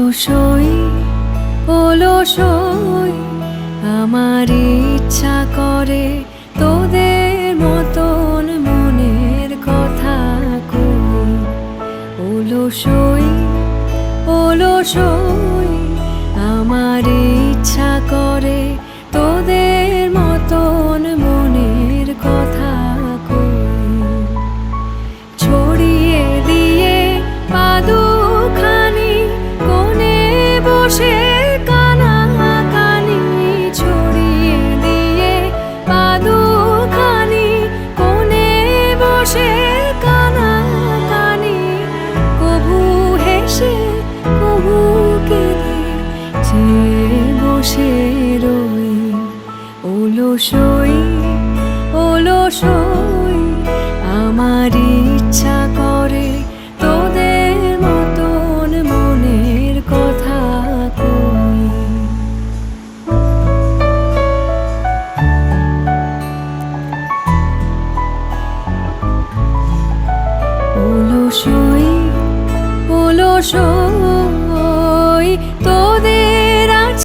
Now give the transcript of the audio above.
অলসই অলসই আমার ইচ্ছা করে তোদের মতন মনের কথা কই। অলসই অলসই আমার ইচ্ছা করে তোদের মতন মনের কথা কই। ছড়িয়ে দিয়ে পাদুখানি কোণে বসে কানাকানি, ছড়িয়ে দিয়ে পাদুখানি কোণে বসে কানাকানি, কভু হেসে কভু কেঁদে যে বসে রই। অলসই অলসই আমার ইচ্ছা করে তোদের মতন মনের কথা কই। অলসই অলসই